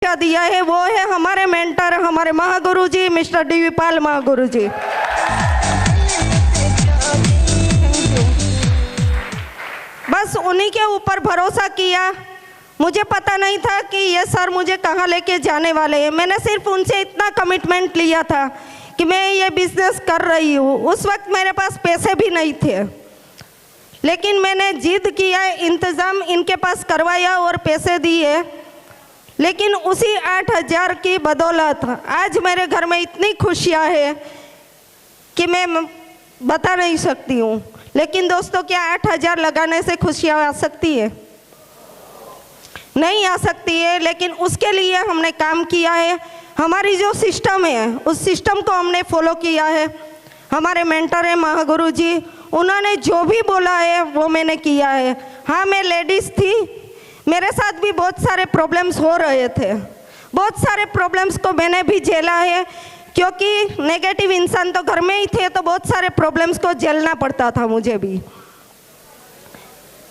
तरीका दिया है वो है हमारे मेंटर, हमारे महागुरु जी मिस्टर डी पाल महागुरु जी। बस उन्हीं के ऊपर भरोसा किया। मुझे पता नहीं था कि ये सर मुझे कहाँ लेके जाने वाले हैं। मैंने सिर्फ उनसे इतना कमिटमेंट लिया था कि मैं ये बिजनेस कर रही हूँ। उस वक्त मेरे पास पैसे भी नहीं थे, लेकिन मैंने जिद किया, इंतज़ाम इनके पास करवाया और पैसे दिए। लेकिन उसी 8,000 की बदौलत आज मेरे घर में इतनी खुशियाँ हैं कि मैं बता नहीं सकती हूँ। लेकिन दोस्तों, क्या 8,000 लगाने से खुशियाँ आ सकती है? नहीं आ सकती है। लेकिन उसके लिए हमने काम किया है। हमारी जो सिस्टम है उस सिस्टम को हमने फॉलो किया है। हमारे मेंटर हैं महागुरु जी, उन्होंने जो भी बोला है वो मैंने किया है। हाँ, मैं लेडीज़ थी, मेरे साथ भी बहुत सारे प्रॉब्लम्स हो रहे थे। बहुत सारे प्रॉब्लम्स को मैंने भी झेला है, क्योंकि नेगेटिव इंसान तो घर में ही थे, तो बहुत सारे प्रॉब्लम्स को झेलना पड़ता था मुझे भी।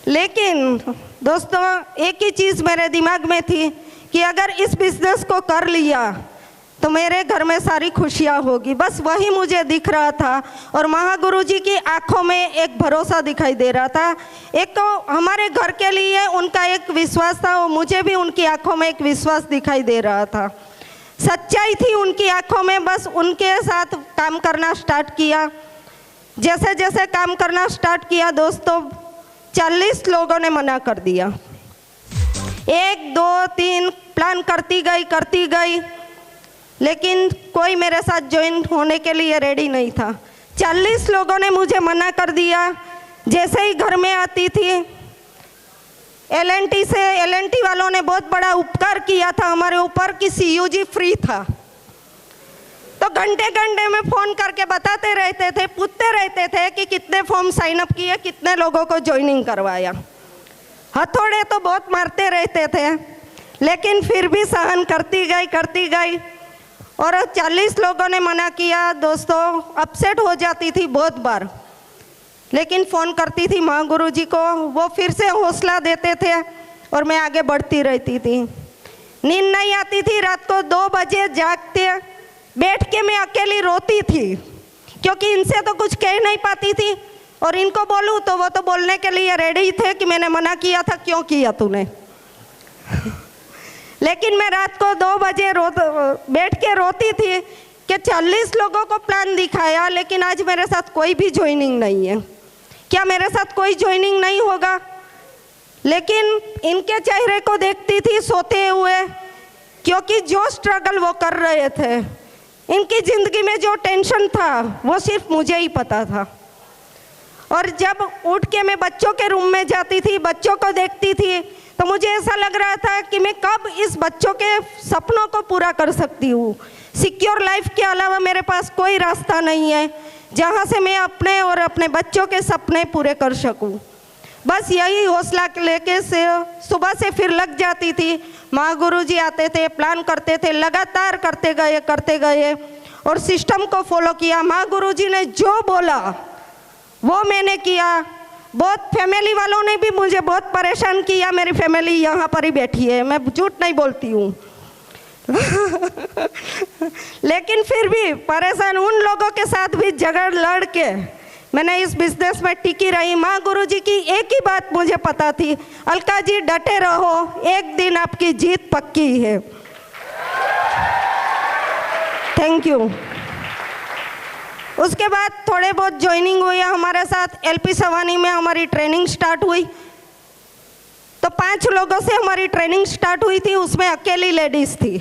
लेकिन दोस्तों, एक ही चीज़ मेरे दिमाग में थी कि अगर इस बिज़नेस को कर लिया तो मेरे घर में सारी खुशियाँ होगी। बस वही मुझे दिख रहा था और महागुरु जी की आंखों में एक भरोसा दिखाई दे रहा था। एक तो हमारे घर के लिए उनका एक विश्वास था और मुझे भी उनकी आंखों में एक विश्वास दिखाई दे रहा था। सच्चाई थी उनकी आंखों में। बस उनके साथ काम करना स्टार्ट किया। जैसे जैसे काम करना स्टार्ट किया दोस्तों, 40 लोगों ने मना कर दिया। 1 2 3 प्लान करती गई, लेकिन कोई मेरे साथ ज्वाइन होने के लिए रेडी नहीं था। 40 लोगों ने मुझे मना कर दिया। जैसे ही घर में आती थी, एल&टी वालों ने बहुत बड़ा उपकार किया था हमारे ऊपर कि CUG फ्री था। तो घंटे घंटे में फ़ोन करके बताते रहते थे, पूछते रहते थे कि कितने फॉर्म साइन अप किए, कितने लोगों को ज्वाइनिंग करवाया। हथौड़े तो बहुत मारते रहते थे, लेकिन फिर भी सहन करती गई। और 40 लोगों ने मना किया दोस्तों। अपसेट हो जाती थी बहुत बार, लेकिन फ़ोन करती थी महागुरु जी को, वो फिर से हौसला देते थे और मैं आगे बढ़ती रहती थी। नींद नहीं आती थी, रात को 2 बजे जागते बैठ के मैं अकेली रोती थी, क्योंकि इनसे तो कुछ कह नहीं पाती थी और इनको बोलूँ तो वो तो बोलने के लिए रेडी थे कि मैंने मना किया था, क्यों किया तूने। लेकिन मैं रात को 2 बजे बैठ के रोती थी कि 40 लोगों को प्लान दिखाया, लेकिन आज मेरे साथ कोई भी ज्वाइनिंग नहीं है। क्या मेरे साथ कोई ज्वाइनिंग नहीं होगा? लेकिन इनके चेहरे को देखती थी सोते हुए, क्योंकि जो स्ट्रगल वो कर रहे थे, इनकी ज़िंदगी में जो टेंशन था वो सिर्फ मुझे ही पता था। और जब उठ के मैं बच्चों के रूम में जाती थी, बच्चों को देखती थी, तो मुझे ऐसा लग रहा था कि मैं कब इस बच्चों के सपनों को पूरा कर सकती हूँ। सिक्योर लाइफ के अलावा मेरे पास कोई रास्ता नहीं है जहाँ से मैं अपने और अपने बच्चों के सपने पूरे कर सकूँ। बस यही हौसला लेके से सुबह से फिर लग जाती थी। महागुरु जी आते थे, प्लान करते थे, लगातार करते गए और सिस्टम को फॉलो किया। महागुरु जी ने जो बोला वो मैंने किया। बहुत फैमिली वालों ने भी मुझे बहुत परेशान किया। मेरी फैमिली यहाँ पर ही बैठी है, मैं झूठ नहीं बोलती हूँ। लेकिन फिर भी परेशान उन लोगों के साथ भी झगड़ लड़ के मैंने इस बिजनेस में टिकी रही। माँ गुरु जी की एक ही बात मुझे पता थी, अलका जी डटे रहो, एक दिन आपकी जीत पक्की है। Thank you. उसके बाद थोड़े बहुत ज्वाइनिंग हुई हमारे साथ। LP सवानी में हमारी ट्रेनिंग स्टार्ट हुई, तो 5 लोगों से हमारी ट्रेनिंग स्टार्ट हुई थी, उसमें अकेली लेडीज़ थी।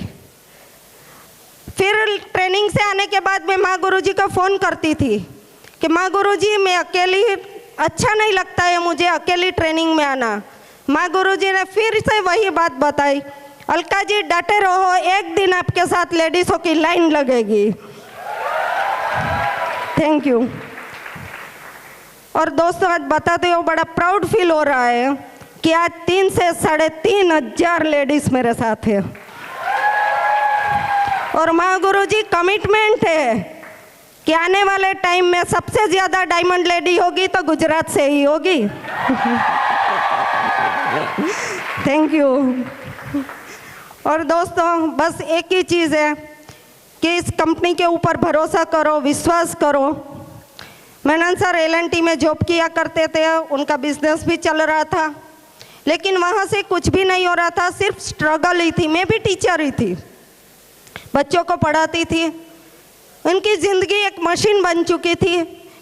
फिर ट्रेनिंग से आने के बाद मैं माँ गुरु जी को फ़ोन करती थी कि माँ गुरु जी मैं अकेली, अच्छा नहीं लगता है मुझे अकेली ट्रेनिंग में आना। माँ गुरु जी ने फिर से वही बात बताई, अलका जी डटे रहो, एक दिन आपके साथ लेडीज़ों की लाइन लगेगी। Thank you. और दोस्तों आज बताते हो बड़ा प्राउड फील हो रहा है कि आज 3 से 3,500 लेडीज़ मेरे साथ है। और माँ गुरु जी कमिटमेंट है कि आने वाले टाइम में सबसे ज़्यादा डायमंड लेडी होगी तो गुजरात से ही होगी। Thank you. और दोस्तों बस एक ही चीज़ है कि इस कंपनी के ऊपर भरोसा करो, विश्वास करो। मेनन सर L&T में जॉब किया करते थे, उनका बिजनेस भी चल रहा था, लेकिन वहाँ से कुछ भी नहीं हो रहा था, सिर्फ स्ट्रगल ही थी। मैं भी टीचर ही थी, बच्चों को पढ़ाती थी। उनकी ज़िंदगी एक मशीन बन चुकी थी,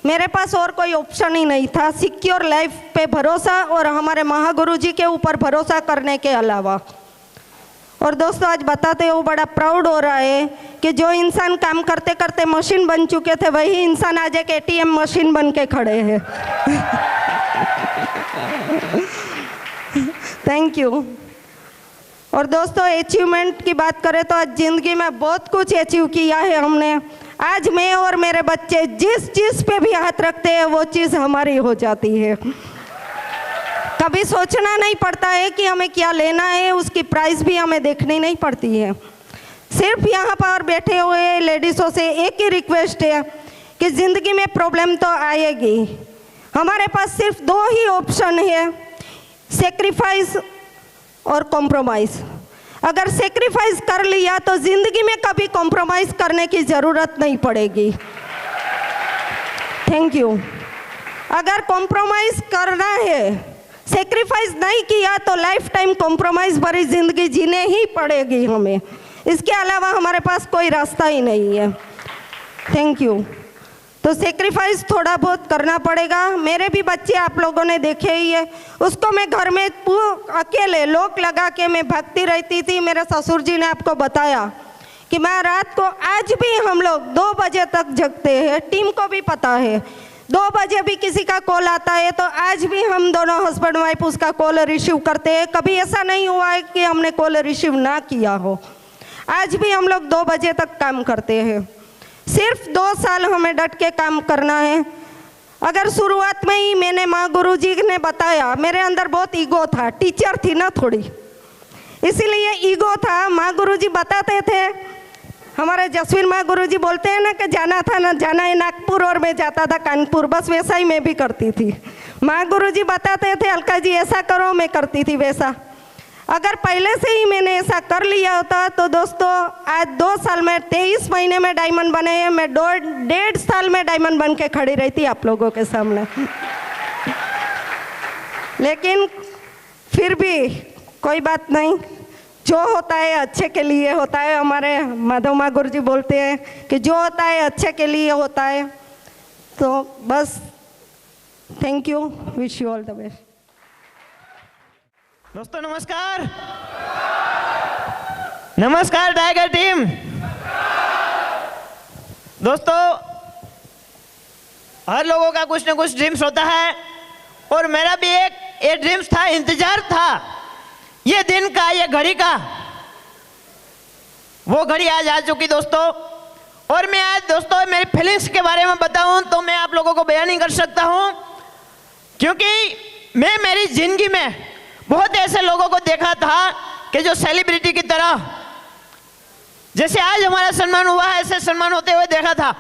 मेरे पास और कोई ऑप्शन ही नहीं था सिक्योर लाइफ पे भरोसा और हमारे महागुरु जी के ऊपर भरोसा करने के अलावा। और दोस्तों आज बताते हो बड़ा प्राउड हो रहा है कि जो इंसान काम करते करते मशीन बन चुके थे, वही इंसान आज एक ATM मशीन बन के खड़े हैं। Thank you. और दोस्तों अचीवमेंट की बात करें तो आज ज़िंदगी में बहुत कुछ अचीव किया है हमने। आज मैं और मेरे बच्चे जिस चीज़ पे भी हाथ रखते हैं वो चीज़ हमारी हो जाती है। कभी सोचना नहीं पड़ता है कि हमें क्या लेना है, उसकी प्राइस भी हमें देखनी नहीं पड़ती है। सिर्फ यहाँ पर बैठे हुए लेडीज़ों से एक ही रिक्वेस्ट है कि ज़िंदगी में प्रॉब्लम तो आएगी, हमारे पास सिर्फ 2 ही ऑप्शन है, सेक्रीफाइस और कॉम्प्रोमाइज़। अगर सेक्रीफाइस कर लिया तो ज़िंदगी में कभी कॉम्प्रोमाइज़ करने की ज़रूरत नहीं पड़ेगी। Thank you. अगर कॉम्प्रोमाइज़ करना है, सेक्रीफाइस नहीं किया तो लाइफ टाइम कॉम्प्रोमाइज़ भरी ज़िंदगी जीने ही पड़ेगी हमें, इसके अलावा हमारे पास कोई रास्ता ही नहीं है। Thank you. तो सेक्रीफाइस थोड़ा बहुत करना पड़ेगा। मेरे भी बच्चे आप लोगों ने देखे ही है, उसको मैं घर में अकेले लॉक लगा के मैं भागती रहती थी। मेरे ससुर जी ने आपको बताया कि मैं रात को आज भी हम लोग 2 बजे तक जगते हैं, टीम को भी पता है। 2 बजे भी किसी का कॉल आता है तो आज भी हम दोनों हस्बैंड वाइफ उसका कॉल रिसीव करते हैं। कभी ऐसा नहीं हुआ है कि हमने कॉल रिसीव ना किया हो। आज भी हम लोग 2 बजे तक काम करते हैं। सिर्फ 2 साल हमें डट के काम करना है। अगर शुरुआत में ही मैंने माँ गुरु जी ने बताया, मेरे अंदर बहुत ईगो था, टीचर थी ना थोड़ी, इसीलिए ईगो था। माँ गुरु जी बताते थे, हमारे जसवीर माँ गुरु जी बोलते हैं ना कि जाना था ना जाना है नागपुर और मैं जाता था कानपुर, बस वैसा ही मैं भी करती थी। माँ गुरु जी बताते थे अलका जी ऐसा करो, मैं करती थी वैसा। अगर पहले से ही मैंने ऐसा कर लिया होता तो दोस्तों आज 2 साल में 23 महीने में डायमंड बने हैं, मैं 1.5 साल में डायमंड बन के खड़ी रहती आप लोगों के सामने। लेकिन फिर भी कोई बात नहीं, जो होता है अच्छे के लिए होता है। हमारे माधव माँ गुरु जी बोलते हैं कि जो होता है अच्छे के लिए होता है। तो बस thank you, wish you all the best. दोस्तों नमस्कार। नमस्कार टाइगर टीम। दोस्तों हर लोगों का कुछ ना कुछ ड्रीम्स होता है और मेरा भी एक ड्रीम्स था, इंतजार था ये दिन का, ये घड़ी का। वो घड़ी आज आ चुकी दोस्तों। और मैं आज दोस्तों मेरी फीलिंग्स के बारे में बताऊं तो मैं आप लोगों को बयान नहीं कर सकता हूं, क्योंकि मैं मेरी जिंदगी में बहुत ऐसे लोगों को देखा था कि जो सेलिब्रिटी की तरह, जैसे आज हमारा सम्मान हुआ है ऐसे सम्मान होते हुए देखा था।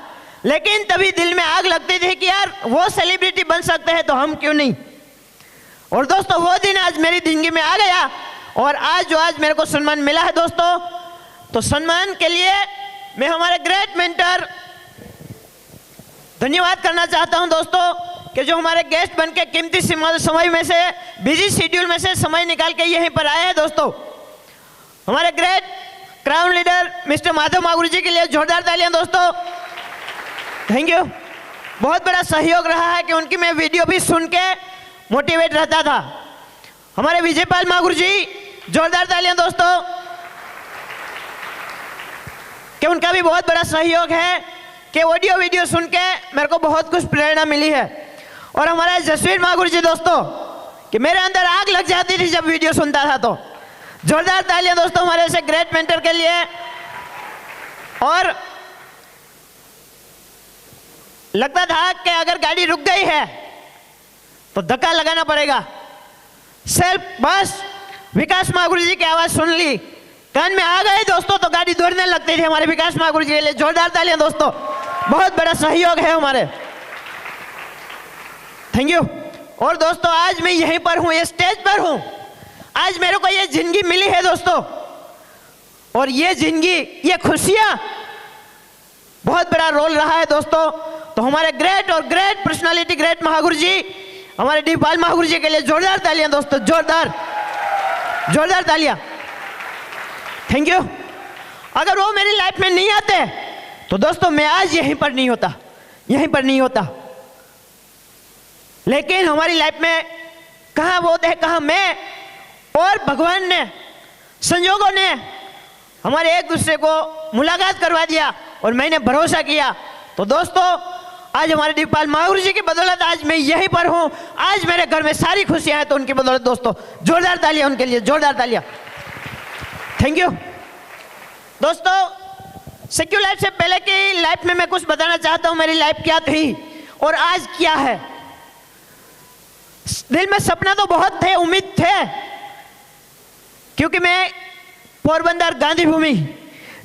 लेकिन तभी दिल में आग लगती थी कि यार वो सेलिब्रिटी बन सकते हैं तो हम क्यों नहीं। और दोस्तों वो दिन आज मेरी जिंदगी में आ गया और आज मेरे को सम्मान मिला है दोस्तों। तो सम्मान के लिए मैं हमारे ग्रेट मेंटर धन्यवाद करना चाहता हूं दोस्तों, कि जो हमारे गेस्ट बन के कीमती समय में से, बिजी शेड्यूल में से समय निकाल के यहीं पर आए हैं दोस्तों। हमारे great crown leader mister Madhav Maguru ji के लिए जोरदार तालियां दोस्तों। Thank you. बहुत बड़ा सहयोग रहा है कि उनकी मैं वीडियो भी सुन के मोटिवेट रहता था। हमारे विजयपाल मागुरु जी, जोरदार तालियां दोस्तों, कि उनका भी बहुत बड़ा सहयोग है कि ऑडियो वीडियो सुन के मेरे को बहुत कुछ प्रेरणा मिली है। और हमारे जसवीर मागुरु जी दोस्तों, कि मेरे अंदर आग लग जाती थी जब वीडियो सुनता था। तो जोरदार तालियां दोस्तों हमारे ऐसे ग्रेट मेंटर के लिए। और लगता था कि अगर गाड़ी रुक गई है तो धक्का लगाना पड़ेगा। सिर्फ बस विकास मागुरु जी की आवाज सुन ली, कान में आ गए दोस्तों तो गाड़ी दौड़ने लगती थी। हमारे विकास मागुरु जी के लिए जोरदार तालियां दोस्तों, बहुत बड़ा सहयोग है हमारे। Thank you. और दोस्तों आज मैं यहीं पर हूं, ये स्टेज पर हूं। आज मेरे को ये जिंदगी मिली है दोस्तों, और ये जिंदगी, ये खुशियां बहुत बड़ा रोल रहा है दोस्तों। तो हमारे ग्रेट और ग्रेट पर्सनालिटी, ग्रेट महागुरु जी, हमारे डीपाल महागुरु जी के लिए जोरदार तालियां दोस्तों, जोरदार तालियां। Thank you. अगर वो मेरी लाइफ में नहीं आते तो दोस्तों मैं आज यहीं पर नहीं होता। लेकिन हमारी लाइफ में कहाँ वो थे, कहाँ मैं, और भगवान ने, संजोगों ने हमारे एक दूसरे को मुलाकात करवा दिया और मैंने भरोसा किया। तो दोस्तों आज हमारे डीपाल महागुरु जी की बदौलत आज मैं यहीं पर हूं। आज मेरे घर में सारी खुशियां हैं, तो उनकी बदौलत दोस्तों जोरदार तालियां उनके लिए, जोरदार तालियां। थैंक यू दोस्तों। सिक्योर लाइफ से पहले की लाइफ में मैं कुछ बताना चाहता हूं, मेरी लाइफ क्या थी और आज क्या है। दिल में सपना तो बहुत थे, उम्मीद थे, क्योंकि मैं पोरबंदर गांधी भूमि,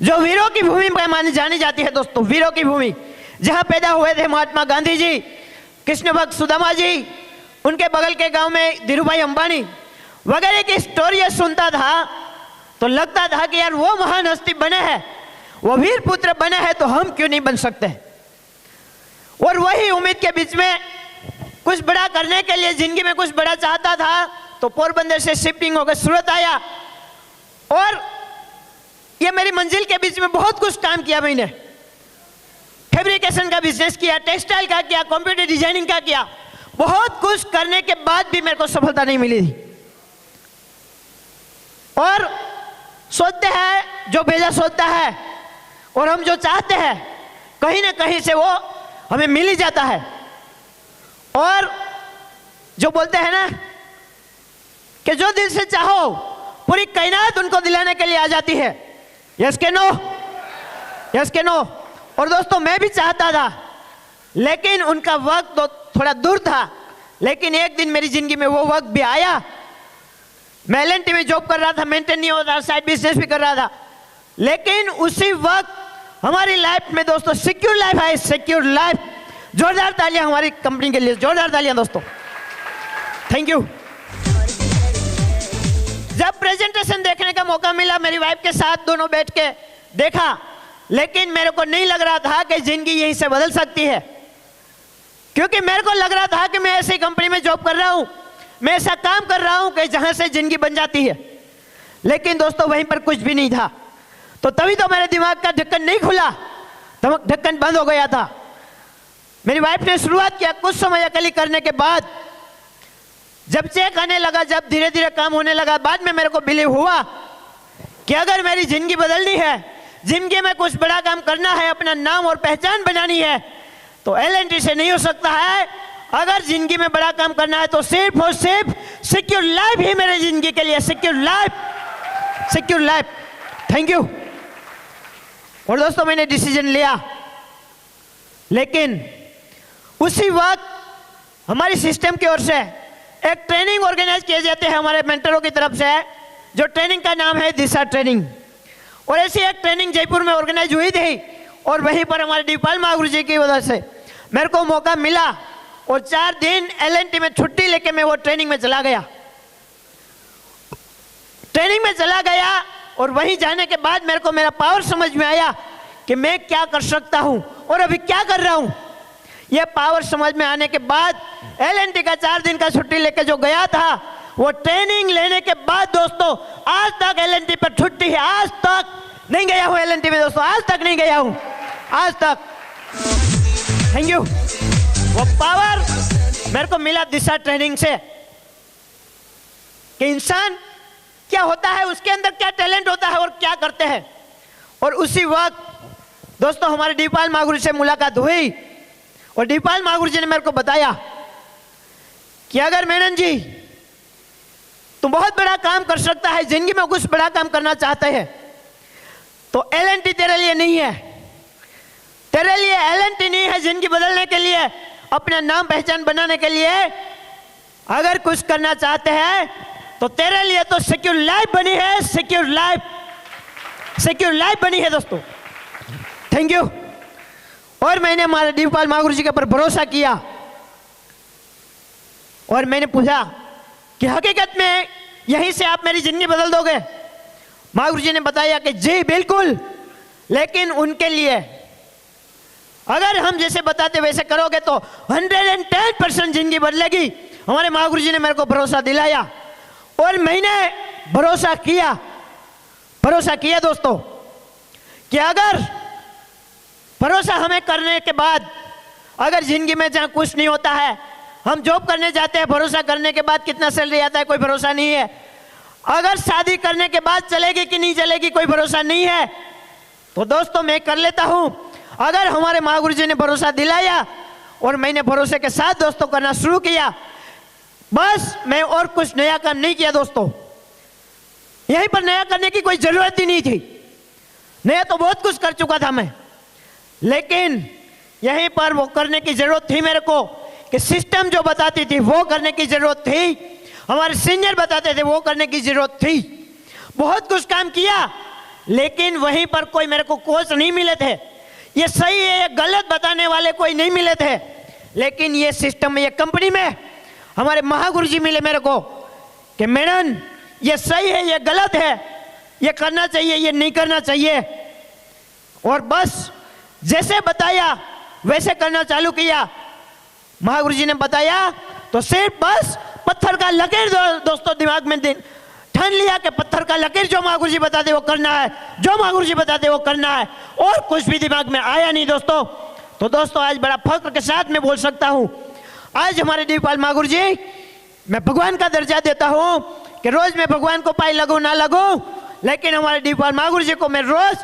जो वीरों की भूमि मानी जानी जाती है दोस्तों, वीरों की भूमि, जहां पैदा हुए थे महात्मा गांधी जी, कृष्ण भक्त सुदामा जी, उनके बगल के गांव में धीरूभाई अंबानी वगैरह की स्टोरी सुनता था तो लगता था कि यार वो महान हस्ती बने हैं, वो वीर पुत्र बने हैं, तो हम क्यों नहीं बन सकते। और वही उम्मीद के बीच में कुछ बड़ा करने के लिए, जिंदगी में कुछ बड़ा चाहता था, तो पोरबंदर से शिफ्टिंग होकर सूरत आया और ये मेरी मंजिल के बीच में बहुत कुछ काम किया। मैंने फैब्रिकेशन का बिजनेस किया, टेक्सटाइल का किया, कंप्यूटर डिजाइनिंग का किया, बहुत कुछ करने के बाद भी मेरे को सफलता नहीं मिली थी। और सोचते हैं जो भेजा सोचता है, और हम जो चाहते हैं कहीं ना कहीं से वो हमें मिल ही जाता है। और जो बोलते हैं ना कि जो दिल से चाहो पूरी कायनात उनको दिलाने के लिए आ जाती है। यस के नो, यस के नो। और दोस्तों मैं भी चाहता था, लेकिन उनका वक्त तो थोड़ा दूर था, लेकिन एक दिन मेरी जिंदगी में वो वक्त भी आया। मैं LNT में जॉब कर रहा था, मेंटेन नहीं होता, साइड बिजनेस भी कर रहा था, लेकिन उसी वक्त हमारी लाइफ में दोस्तों सिक्योर लाइफ है, सिक्योर लाइफ। जोरदार तालियां हमारी कंपनी के लिए, जोरदार तालियां दोस्तों। Thank you. जब प्रेजेंटेशन देखने का मौका मिला, मेरी वाइफ के साथ दोनों बैठ के देखा, लेकिन मेरे को नहीं लग रहा था कि जिंदगी यहीं से बदल सकती है, क्योंकि मेरे को लग रहा था कि मैं ऐसी कंपनी में जॉब कर रहा हूं, मैं ऐसा काम कर रहा हूं कि जहां से जिंदगी बन जाती है। लेकिन दोस्तों वहीं पर कुछ भी नहीं था। तो तभी तो मेरे दिमाग का ढक्कन नहीं खुला, ढक्कन बंद हो गया था। मेरी वाइफ ने शुरुआत किया, कुछ समय अकेली करने के बाद जब चेक आने लगा, जब धीरे धीरे काम होने लगा, बाद में मेरे को बिलीव हुआ कि अगर मेरी जिंदगी बदलनी है, जिंदगी में कुछ बड़ा काम करना है, अपना नाम और पहचान बनानी है, तो LNT से नहीं हो सकता है। अगर जिंदगी में बड़ा काम करना है तो सिर्फ और सिर्फ सिक्योर लाइफ ही मेरी जिंदगी के लिए, secure life, secure life. Thank you. और दोस्तों मैंने डिसीजन लिया, लेकिन उसी वक्त हमारी सिस्टम की ओर से एक ट्रेनिंग ऑर्गेनाइज किए जाते हैं हमारे मेंटरों की तरफ से, जो ट्रेनिंग का नाम है दिशा ट्रेनिंग। और ऐसी एक ट्रेनिंग जयपुर में ऑर्गेनाइज हुई थी, और वहीं पर हमारे डीपाल महागुरु जी की वजह से मेरे को मौका मिला, और 4 दिन LNT में छुट्टी लेके मैं वो ट्रेनिंग में चला गया। ट्रेनिंग में चला गया और वहीं जाने के बाद मेरे को मेरा पावर समझ में आया कि मैं क्या कर सकता हूं और अभी क्या कर रहा हूं। यह पावर समझ में आने के बाद LNT का 4 दिन का छुट्टी लेके जो गया था, वो ट्रेनिंग लेने के बाद दोस्तों आज तक LNT पर छुट्टी है, आज तक नहीं गया हूं LNT में दोस्तों, आज तक नहीं गया हूं, आज तक। Thank you. वो पावर मेरे को मिला दिशा ट्रेनिंग से कि इंसान क्या होता है, उसके अंदर क्या टैलेंट होता है और क्या करते हैं। और उसी वक्त दोस्तों हमारे डीपाल महागुरु से मुलाकात हुई, और डीपाल महागुरु जी ने मेरे को बताया कि अगर मेनन जी तुम बहुत बड़ा काम कर सकता है, जिंदगी में कुछ बड़ा काम करना चाहते हैं, तो LNT तेरे लिए नहीं है, तेरे लिए LNT नहीं है। जिंदगी बदलने के लिए, अपना नाम पहचान बनाने के लिए अगर कुछ करना चाहते हैं, तो तेरे लिए तो सिक्योर लाइफ बनी है, सिक्योर लाइफ, सिक्योर लाइफ बनी है दोस्तों। Thank you. और मैंने हमारे डीपाल महागुरु जी के ऊपर भरोसा किया, और मैंने पूछा कि हकीकत में यहीं से आप मेरी जिंदगी बदल दोगे। महागुरु जी ने बताया कि जी बिल्कुल, लेकिन उनके लिए अगर हम जैसे बताते वैसे करोगे तो 110% जिंदगी बदलेगी। हमारे महागुरु जी ने मेरे को भरोसा दिलाया और मैंने भरोसा किया दोस्तों कि अगर भरोसा हमें करने के बाद अगर जिंदगी में जहाँ कुछ नहीं होता है, हम जॉब करने जाते हैं, भरोसा करने के बाद कितना सैलरी आता है कोई भरोसा नहीं है। अगर शादी करने के बाद चलेगी कि नहीं चलेगी कोई भरोसा नहीं है। तो दोस्तों मैं कर लेता हूं। अगर हमारे महागुरु जी ने भरोसा दिलाया और मैंने भरोसे के साथ दोस्तों करना शुरू किया, बस मैं और कुछ नया काम नहीं किया दोस्तों। यहीं पर नया करने की कोई जरूरत ही नहीं थी, नया तो बहुत कुछ कर चुका था मैं, लेकिन यहीं पर वो करने की जरूरत थी मेरे को कि सिस्टम जो बताती थी वो करने की जरूरत थी, हमारे सीनियर बताते थे वो करने की जरूरत थी। बहुत कुछ काम किया, लेकिन वहीं पर कोई मेरे को कोच नहीं मिले थे, ये सही है ये गलत बताने वाले कोई नहीं मिले थे। लेकिन ये सिस्टम में, ये कंपनी में हमारे महागुरु जी मिले मेरे को कि मैडम ये सही है ये गलत है, ये करना चाहिए ये नहीं करना चाहिए। और बस जैसे बताया वैसे करना चालू किया। महागुरु जी ने बताया तो सिर्फ बस पत्थर का लकीर दोस्तों दिमाग में ठान लिया कि पत्थर का लकीर जो महागुरु जी बताते वो करना है, जो महागुरु जी बताते वो करना है, और कुछ भी दिमाग में आया नहीं दोस्तों। तो दोस्तों आज बड़ा फख्र के साथ मैं बोल सकता हूं, आज हमारे डीपाल महागुरु जी मैं भगवान का दर्जा देता हूं कि रोज मैं भगवान को पाई लगूं ना लगूं, लेकिन हमारे डीपाल महागुरु जी को मैं रोज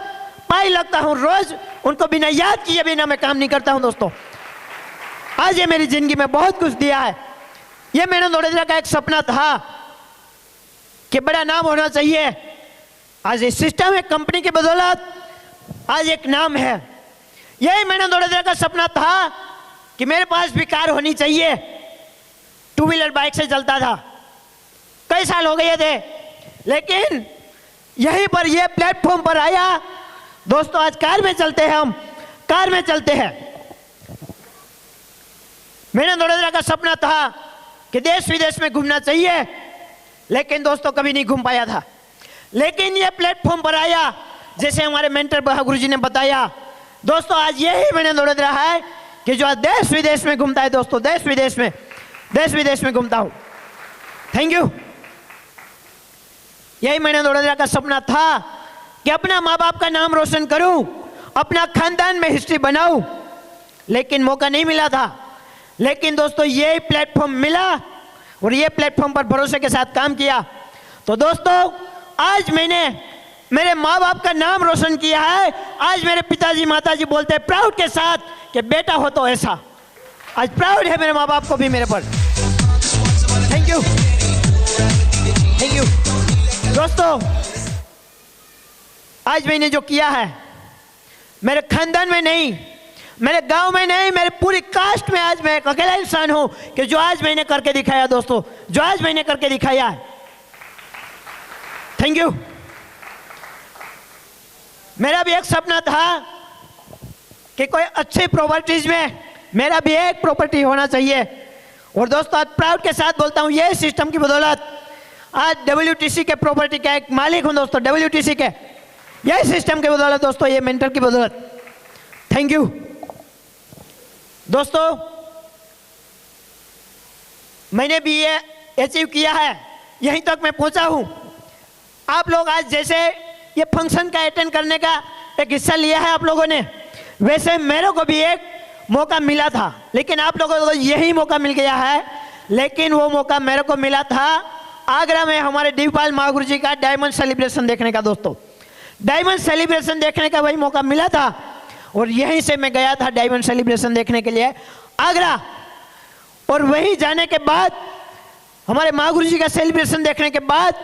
पाई लगता हूं, रोज उनको बिना याद किए बिना मैं काम नहीं करता हूं दोस्तों। आज ये मेरी जिंदगी में बहुत कुछ दिया है। ये मैडम वडोदरा का एक सपना था कि बड़ा नाम होना चाहिए। आज इस सिस्टम है, कंपनी की बदौलत आज एक नाम है। यही मैडम वडोदरा का सपना था कि मेरे पास भी कार होनी चाहिए। 2 व्हीलर बाइक से चलता था, कई साल हो गए थे, लेकिन यहीं पर ये प्लेटफॉर्म पर आया दोस्तों। आज कार में चलते हैं, हम कार में चलते हैं। मैडम वडोदरा का सपना था कि देश विदेश में घूमना चाहिए, लेकिन दोस्तों कभी नहीं घूम पाया था। लेकिन ये प्लेटफॉर्म पर आया, जैसे हमारे मेंटर महागुरु जी ने बताया दोस्तों। आज यही मैडम वडोदरा है कि जो आज देश विदेश में घूमता है दोस्तों, देश विदेश में घूमता हूं। Thank you. यही मैडम वडोदरा का सपना था कि अपना माँ बाप का नाम रोशन करूं, अपना खानदान में हिस्ट्री बनाऊं, लेकिन मौका नहीं मिला था। लेकिन दोस्तों ये प्लेटफॉर्म मिला और ये प्लेटफॉर्म पर भरोसे के साथ काम किया। तो दोस्तों आज मैंने मेरे माँ बाप का नाम रोशन किया है। आज मेरे पिताजी माताजी बोलते हैं प्राउड के साथ कि बेटा हो तो ऐसा। आज प्राउड है मेरे माँ बाप को भी मेरे पर। थैंक यू, थैंक यू दोस्तों। आज मैंने जो किया है मेरे खानदान में नहीं, मेरे गांव में नहीं, मेरे पूरी कास्ट में आज मैं एक अकेला इंसान हूं कि जो आज मैंने करके दिखाया दोस्तों, जो आज मैंने करके दिखाया है। Thank you. मेरा भी एक सपना था कि कोई अच्छी प्रॉपर्टीज में मेरा भी एक प्रॉपर्टी होना चाहिए। और दोस्तों आज प्राउड के साथ बोलता हूं ये सिस्टम की बदौलत आज WTC के प्रॉपर्टी का एक मालिक हूं दोस्तों। WTC के यही सिस्टम की बदौलत दोस्तों, ये मेंटर की बदौलत। थैंक यू दोस्तों। मैंने भी ये अचीव किया है, यहीं तक मैं पहुंचा हूं। आप लोग आज जैसे ये फंक्शन का अटेंड करने का एक हिस्सा लिया है आप लोगों ने, वैसे मेरे को भी एक मौका मिला था, लेकिन आप लोगों को यही मौका मिल गया है। लेकिन वो मौका मेरे को मिला था आगरा में हमारे डीपाल महागुरु जी का डायमंड सेलिब्रेशन देखने का दोस्तों। डायमंड सेलिब्रेशन देखने का वही मौका मिला था और यहीं से मैं गया था डायमंड सेलिब्रेशन देखने के लिए आगरा। और वहीं जाने के बाद हमारे महागुरु जी का सेलिब्रेशन देखने के बाद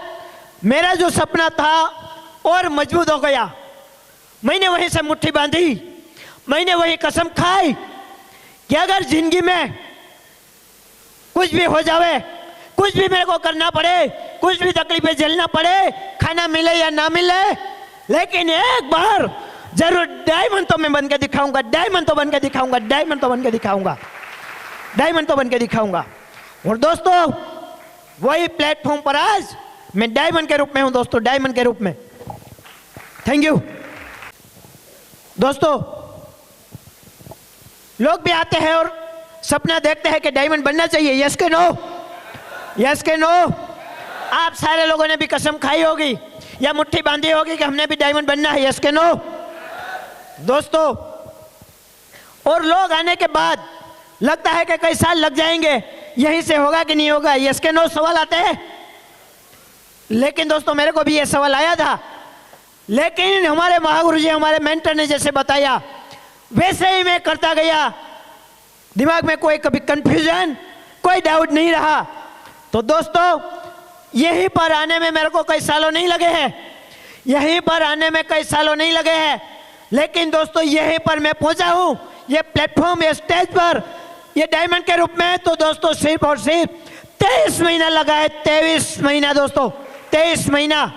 मेरा जो सपना था और मजबूत हो गया। मैंने वहीं से मुट्ठी बांधी, मैंने वही कसम खाई कि अगर जिंदगी में कुछ भी हो जावे, कुछ भी मेरे को करना पड़े, कुछ भी तकलीफें झेलना पड़े, खाना मिले या ना मिले, लेकिन एक बार जरूर डायमंड तो मैं बन के दिखाऊंगा, डायमंड तो बन के दिखाऊंगा, डायमंड तो बन के दिखाऊंगा, डायमंड तो बन के दिखाऊंगा। और दोस्तों वही प्लेटफॉर्म पर आज मैं डायमंड के रूप में हूं दोस्तों, डायमंड के रूप में। Thank you. दोस्तों, लोग भी आते हैं और सपना देखते हैं कि डायमंड बनना चाहिए। यस के नो? यस के नो? आप सारे लोगों ने भी कसम खाई होगी या मुट्ठी बांधी होगी कि हमने भी डायमंड बनना है। यस के नो? दोस्तों, और लोग आने के बाद लगता है कि कई साल लग जाएंगे, यहीं से होगा कि नहीं होगा। यस के नो सवाल आते हैं। लेकिन दोस्तों, मेरे को भी ये सवाल आया था, लेकिन हमारे महागुरु जी, हमारे मेंटर ने जैसे बताया वैसे ही मैं करता गया। दिमाग में कोई कभी कंफ्यूजन, कोई डाउट नहीं रहा। तो दोस्तों, यहीं पर आने में मेरे को कई सालों नहीं लगे हैं, यहीं पर आने में कई सालों नहीं लगे हैं। लेकिन दोस्तों, यहीं पर मैं पहुंचा हूं, ये प्लेटफॉर्म, ये स्टेज पर, ये डायमंड के रूप में। तो दोस्तों, सिर्फ और सिर्फ 23 महीना लगा है। 23 महीना दोस्तों, 23 महीना।